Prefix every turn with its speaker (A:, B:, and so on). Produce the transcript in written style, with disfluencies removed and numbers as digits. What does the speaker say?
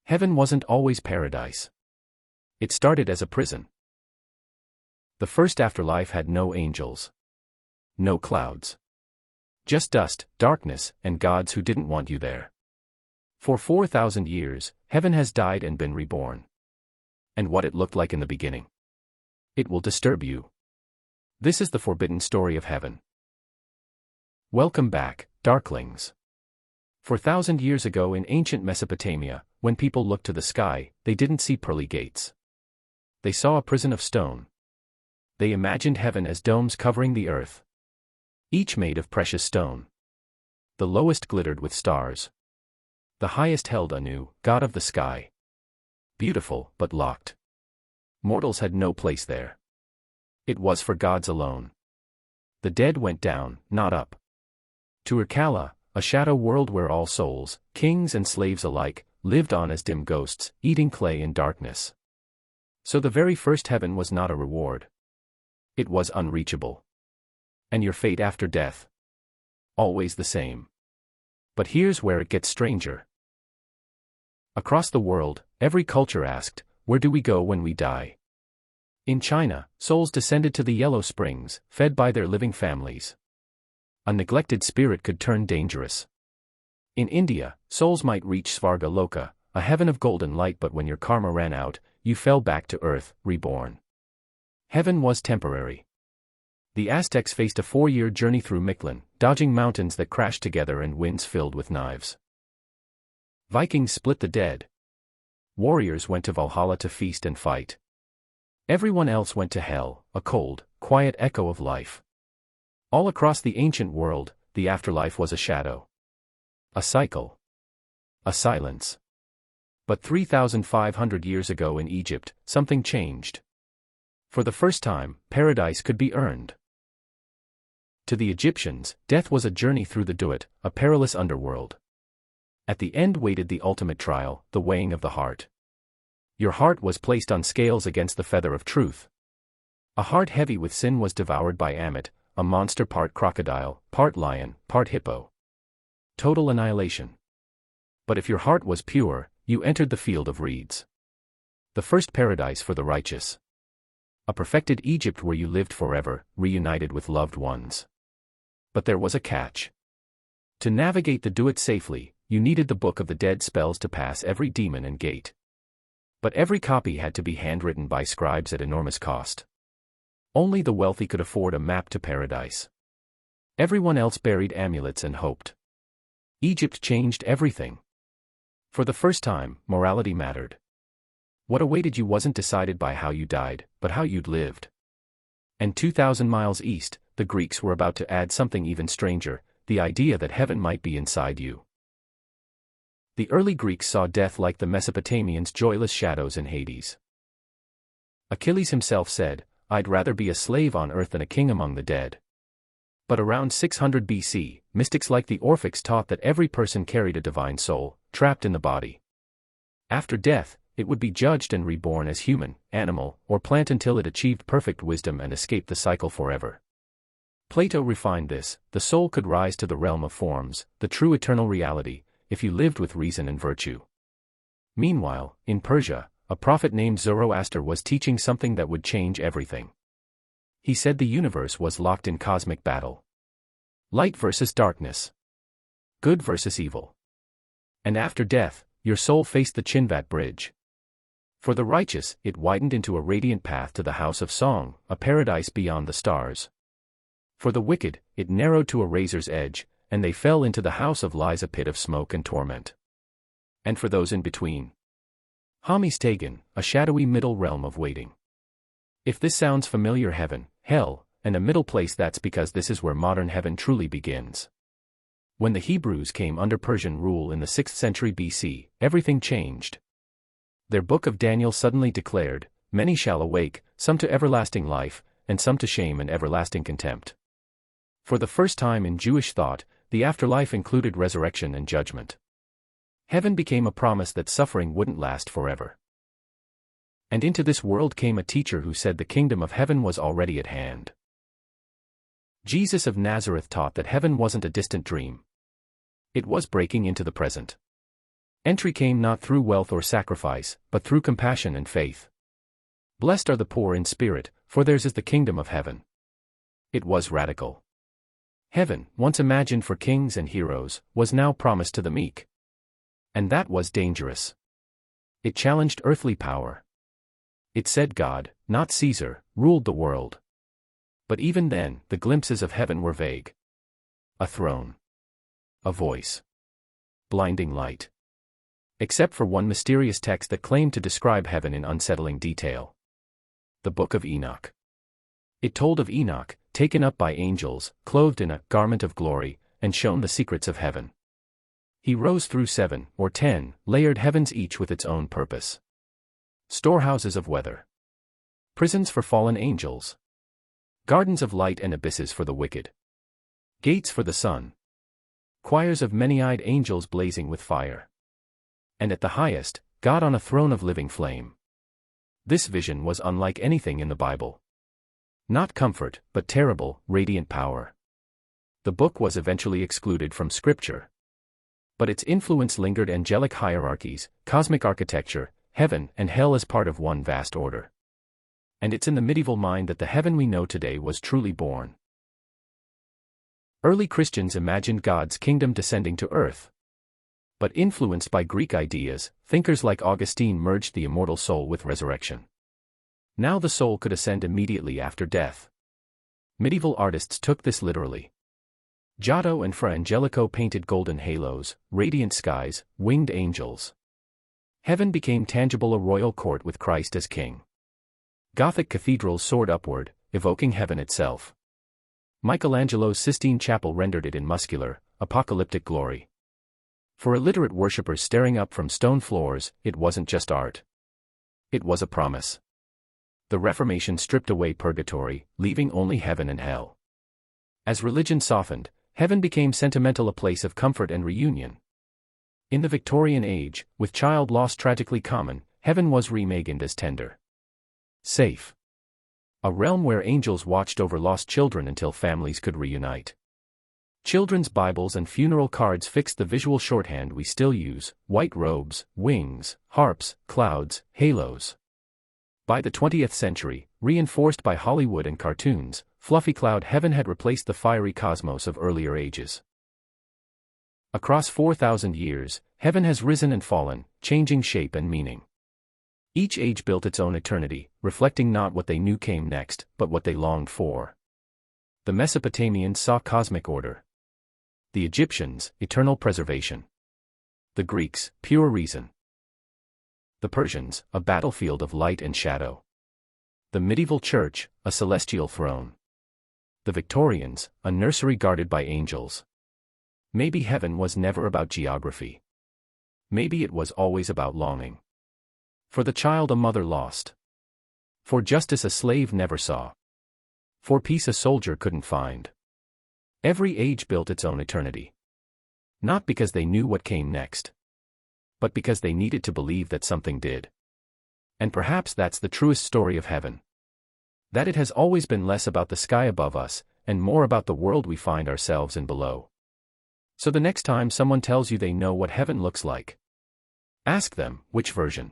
A: Heaven wasn't always paradise. It started as a prison. The first afterlife had no angels. No clouds. Just dust, darkness, and gods who didn't want you there. For 4,000 years, heaven has died and been reborn. And what it looked like in the beginning. It will disturb you. This is the forbidden story of heaven. Welcome back, Darklings. 4,000 years ago in ancient Mesopotamia, when people looked to the sky, they didn't see pearly gates. They saw a prison of stone. They imagined heaven as domes covering the earth, each made of precious stone. The lowest glittered with stars. The highest held Anu, god of the sky. Beautiful, but locked. Mortals had no place there. It was for gods alone. The dead went down, not up. To Irkalla, a shadow world where all souls, kings and slaves alike, lived on as dim ghosts, eating clay in darkness. So the very first heaven was not a reward. It was unreachable. And your fate after death? Always the same. But here's where it gets stranger. Across the world, every culture asked, where do we go when we die? In China, souls descended to the Yellow Springs, fed by their living families. A neglected spirit could turn dangerous. In India, souls might reach Svarga Loka, a heaven of golden light, but when your karma ran out, you fell back to earth, reborn. Heaven was temporary. The Aztecs faced a 4-year journey through Mictlan, dodging mountains that crashed together and winds filled with knives. Vikings split the dead. Warriors went to Valhalla to feast and fight. Everyone else went to hell, a cold, quiet echo of life. All across the ancient world, the afterlife was a shadow. A cycle. A silence. But 3,500 years ago in Egypt, something changed. For the first time, paradise could be earned. To the Egyptians, death was a journey through the Duat, a perilous underworld. At the end waited the ultimate trial, the weighing of the heart. Your heart was placed on scales against the feather of truth. A heart heavy with sin was devoured by Ammit, a monster part crocodile, part lion, part hippo. Total annihilation. But if your heart was pure, you entered the field of reeds. The first paradise for the righteous. A perfected Egypt where you lived forever, reunited with loved ones. But there was a catch. To navigate the Duat safely, you needed the Book of the Dead spells to pass every demon and gate. But every copy had to be handwritten by scribes at enormous cost. Only the wealthy could afford a map to paradise. Everyone else buried amulets and hoped. Egypt changed everything. For the first time, morality mattered. What awaited you wasn't decided by how you died, but how you'd lived. And 2,000 miles east, the Greeks were about to add something even stranger, the idea that heaven might be inside you. The early Greeks saw death like the Mesopotamians' joyless shadows in Hades. Achilles himself said, "I'd rather be a slave on earth than a king among the dead." But around 600 BC, mystics like the Orphics taught that every person carried a divine soul, trapped in the body. After death, it would be judged and reborn as human, animal, or plant until it achieved perfect wisdom and escaped the cycle forever. Plato refined this: the soul could rise to the realm of forms, the true eternal reality, if you lived with reason and virtue. Meanwhile, in Persia, a prophet named Zoroaster was teaching something that would change everything. He said the universe was locked in cosmic battle. Light versus darkness. Good versus evil. And after death, your soul faced the Chinvat bridge. For the righteous, it widened into a radiant path to the house of song, a paradise beyond the stars. For the wicked, it narrowed to a razor's edge, and they fell into the house of lies, a pit of smoke and torment. And for those in between, Hamis Tagan, a shadowy middle realm of waiting. If this sounds familiar, heaven, hell, and a middle place, that's because this is where modern heaven truly begins. When the Hebrews came under Persian rule in the 6th century BC, everything changed. Their book of Daniel suddenly declared, "Many shall awake, some to everlasting life, and some to shame and everlasting contempt." For the first time in Jewish thought, the afterlife included resurrection and judgment. Heaven became a promise that suffering wouldn't last forever. And into this world came a teacher who said the kingdom of heaven was already at hand. Jesus of Nazareth taught that heaven wasn't a distant dream. It was breaking into the present. Entry came not through wealth or sacrifice, but through compassion and faith. Blessed are the poor in spirit, for theirs is the kingdom of heaven. It was radical. Heaven, once imagined for kings and heroes, was now promised to the meek. And that was dangerous. It challenged earthly power. It said God, not Caesar, ruled the world. But even then, the glimpses of heaven were vague. A throne. A voice. Blinding light. Except for one mysterious text that claimed to describe heaven in unsettling detail. The Book of Enoch. It told of Enoch, taken up by angels, clothed in a garment of glory, and shown the secrets of heaven. He rose through 7 or 10 layered heavens, each with its own purpose. Storehouses of weather. Prisons for fallen angels. Gardens of light and abysses for the wicked. Gates for the sun. Choirs of many-eyed angels blazing with fire. And at the highest, God on a throne of living flame. This vision was unlike anything in the Bible. Not comfort, but terrible, radiant power. The book was eventually excluded from Scripture. But its influence lingered: angelic hierarchies, cosmic architecture, heaven and hell as part of one vast order. And it's in the medieval mind that the heaven we know today was truly born. Early Christians imagined God's kingdom descending to earth. But influenced by Greek ideas, thinkers like Augustine merged the immortal soul with resurrection. Now the soul could ascend immediately after death. Medieval artists took this literally. Giotto and Fra Angelico painted golden halos, radiant skies, winged angels. Heaven became tangible, a royal court with Christ as king. Gothic cathedrals soared upward, evoking heaven itself. Michelangelo's Sistine Chapel rendered it in muscular, apocalyptic glory. For illiterate worshippers staring up from stone floors, it wasn't just art. It was a promise. The Reformation stripped away purgatory, leaving only heaven and hell. As religion softened, heaven became sentimental, a place of comfort and reunion. In the Victorian age, with child loss tragically common, heaven was reimagined as tender. Safe. A realm where angels watched over lost children until families could reunite. Children's Bibles and funeral cards fixed the visual shorthand we still use: white robes, wings, harps, clouds, halos. By the 20th century, reinforced by Hollywood and cartoons, fluffy cloud heaven had replaced the fiery cosmos of earlier ages. Across 4,000 years, heaven has risen and fallen, changing shape and meaning. Each age built its own eternity, reflecting not what they knew came next, but what they longed for. The Mesopotamians saw cosmic order. The Egyptians, eternal preservation. The Greeks, pure reason. The Persians, a battlefield of light and shadow. The medieval church, a celestial throne. The Victorians, a nursery guarded by angels. Maybe heaven was never about geography. Maybe it was always about longing. For the child a mother lost. For justice a slave never saw. For peace a soldier couldn't find. Every age built its own eternity. Not because they knew what came next, but because they needed to believe that something did. And perhaps that's the truest story of heaven. That it has always been less about the sky above us, and more about the world we find ourselves in below. So the next time someone tells you they know what heaven looks like, ask them, which version?